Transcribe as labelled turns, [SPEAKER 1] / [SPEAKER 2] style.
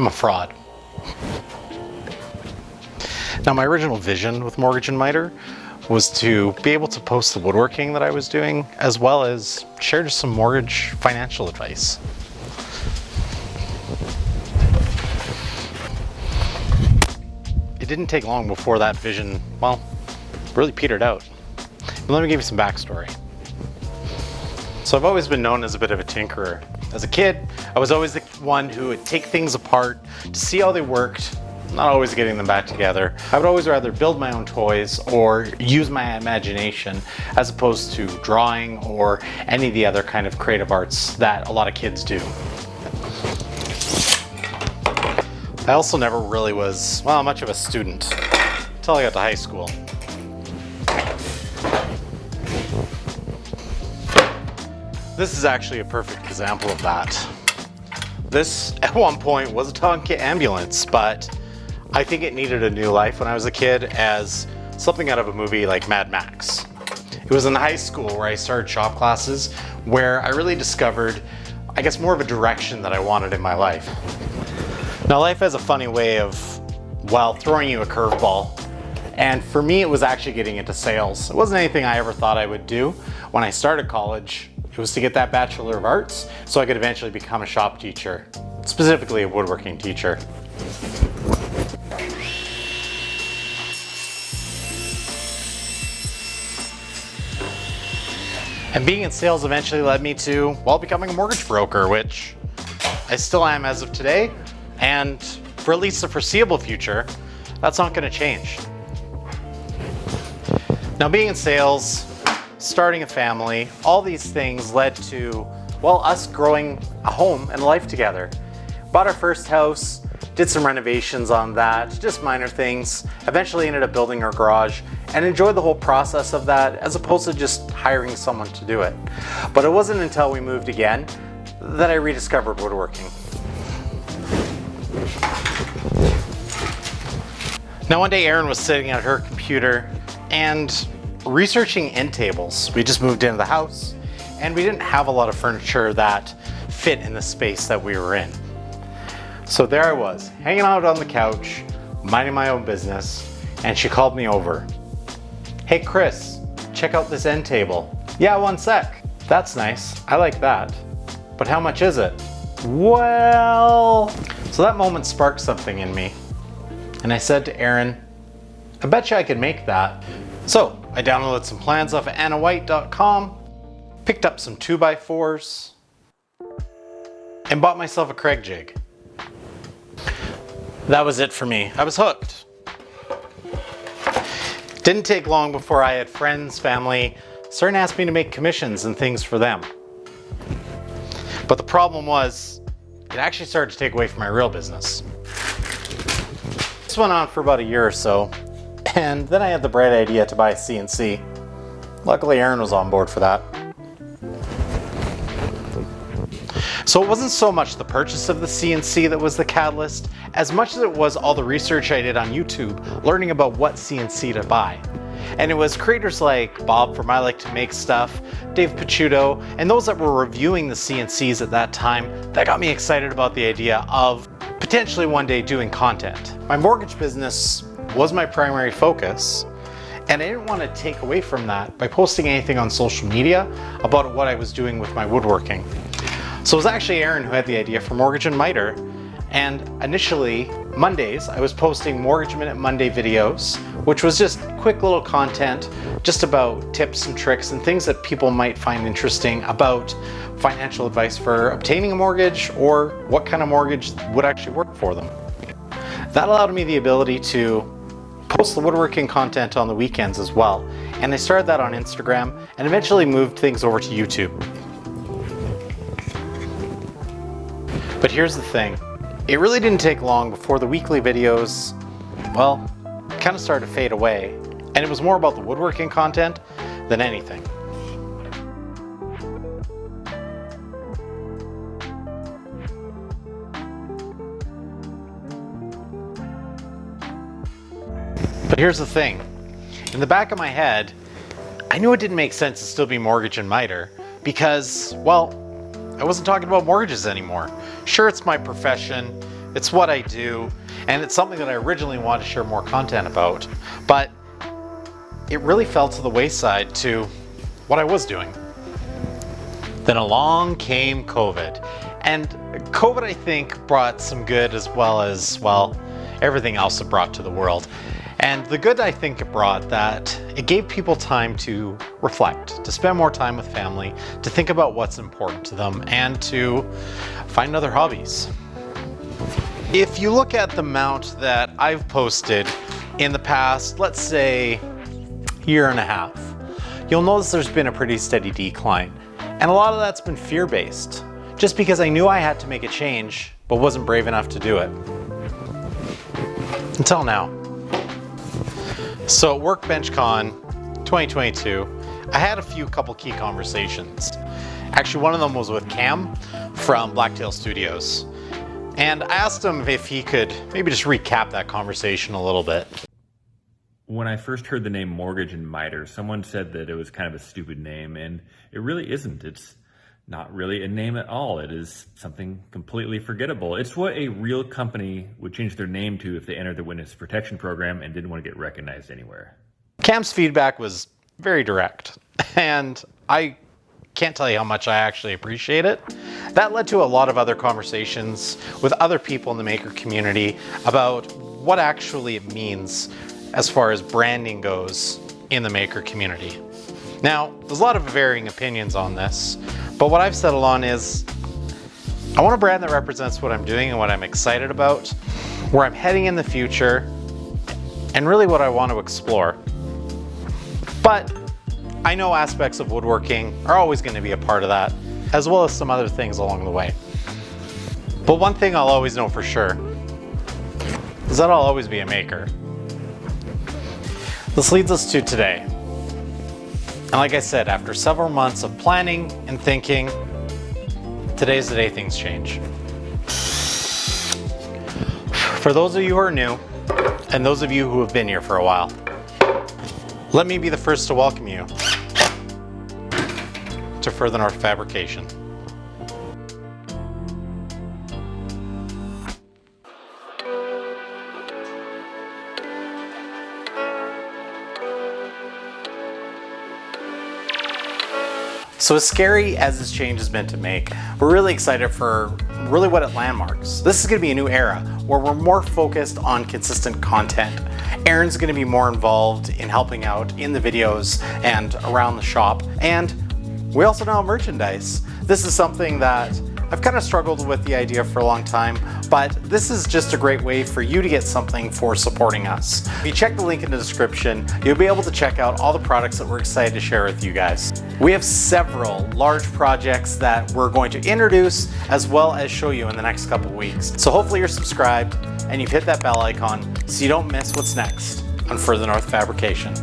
[SPEAKER 1] I'm a fraud. Now, my original vision with Mortgage and Mitre was to be able to post the woodworking that I was doing, as well as share just some mortgage financial advice. It didn't take long before that vision, well, really petered out. But let me give you some backstory. So I've always been known as a bit of a tinkerer. As a kid, I was always the one who would take things apart to see how they worked, not always getting them back together. I would always rather build my own toys or use my imagination as opposed to drawing or any of the other kind of creative arts that a lot of kids do. I also never really was, well, much of a student until I got to high school. This is actually a perfect example of that. This, at one point, was a Tonka ambulance, but I think it needed a new life when I was a kid as something out of a movie like Mad Max. It was in high school where I started shop classes, where I really discovered, I guess, more of a direction that I wanted in my life. Now, life has a funny way of, well, throwing you a curveball. And for me, it was actually getting into sales. It wasn't anything I ever thought I would do. When I started college, it was to get that Bachelor of Arts so I could eventually become a shop teacher, specifically a woodworking teacher. And being in sales eventually led me to, well, becoming a mortgage broker, which I still am as of today. And for at least the foreseeable future, that's not going to change. Now, being in sales, starting a family, all these things led to, well, us growing a home and life together. Bought our first house, did some renovations on that, just minor things, eventually ended up building our garage and enjoyed the whole process of that as opposed to just hiring someone to do it. But it wasn't until we moved again that I rediscovered woodworking. Now, one day Erin was sitting at her computer and researching end tables. We just moved into the house and we didn't have a lot of furniture that fit in the space that we were in. So there I was, hanging out on the couch, minding my own business, and she called me over. Hey Chris, check out this end table. Yeah, one sec. That's nice, I like that. But how much is it? Well, so that moment sparked something in me. And I said to Erin, I bet you I could make that. So I downloaded some plans off of annawhite.com, picked up some 2x4s, and bought myself a Craig jig. That was it for me. I was hooked. Didn't take long before I had friends, family, starting to ask me to make commissions and things for them. But the problem was, it actually started to take away from my real business. This went on for about a year or so, and then I had the bright idea to buy a CNC. Luckily, Erin was on board for that. So it wasn't so much the purchase of the CNC that was the catalyst, as much as it was all the research I did on YouTube, learning about what CNC to buy. And it was creators like Bob from I Like to Make Stuff, Dave Picciuto, and those that were reviewing the CNCs at that time that got me excited about the idea of potentially one day doing content. My mortgage business was my primary focus, and I didn't want to take away from that by posting anything on social media about what I was doing with my woodworking. So it was actually Erin who had the idea for Mortgage and Mitre, and initially Mondays I was posting Mortgage Minute Monday videos, which was just quick little content just about tips and tricks and things that people might find interesting about financial advice for obtaining a mortgage or what kind of mortgage would actually work for them. That allowed me the ability to post the woodworking content on the weekends as well, and I started that on Instagram and eventually moved things over to YouTube. But here's the thing, it really didn't take long before the weekly videos, well, kind of started to fade away, and it was more about the woodworking content than anything. But here's the thing, in the back of my head, I knew it didn't make sense to still be Mortgage and Mitre because, well, I wasn't talking about mortgages anymore. Sure, it's my profession, It's what I do, and it's something that I originally wanted to share more content about, but it really fell to the wayside to what I was doing. Then along came COVID, and COVID, I think, brought some good as well as, well, everything else it brought to the world. And the good, I think, it brought that it gave people time to reflect, to spend more time with family, to think about what's important to them, and to find other hobbies. If you look at the amount that I've posted in the past, let's say, year and a half, you'll notice there's been a pretty steady decline. And a lot of that's been fear-based, just because I knew I had to make a change, but wasn't brave enough to do it. Until now. So at WorkbenchCon 2022, I had a couple key conversations. Actually, one of them was with Cam from Blacktail Studios. And I asked him if he could maybe just recap that conversation a little bit.
[SPEAKER 2] When I first heard the name Mortgage and Mitre, someone said that it was kind of a stupid name, and it really isn't. It's not really a name at all. It is something completely forgettable. It's what a real company would change their name to if they entered the witness protection program and didn't want to get recognized anywhere.
[SPEAKER 1] Cam's feedback was very direct, and I can't tell you how much I actually appreciate it. That led to a lot of other conversations with other people in the maker community about what actually it means as far as branding goes in the maker community. Now, there's a lot of varying opinions on this, but what I've settled on is I want a brand that represents what I'm doing and what I'm excited about, where I'm heading in the future, and really what I want to explore. But I know aspects of woodworking are always going to be a part of that, as well as some other things along the way. But one thing I'll always know for sure is that I'll always be a maker. This leads us to today. And like I said, after several months of planning and thinking, today's the day things change. For those of you who are new, and those of you who have been here for a while, let me be the first to welcome you to Further North Fabrication. So as scary as this change has been to make, we're really excited for really what it landmarks. This is going to be a new era where we're more focused on consistent content. Aaron's going to be more involved in helping out in the videos and around the shop. And we also now have merchandise. This is something that I've kind of struggled with the idea for a long time, but this is just a great way for you to get something for supporting us. If you check the link in the description, you'll be able to check out all the products that we're excited to share with you guys. We have several large projects that we're going to introduce as well as show you in the next couple weeks. So hopefully you're subscribed and you've hit that bell icon so you don't miss what's next on Further North Fabrication.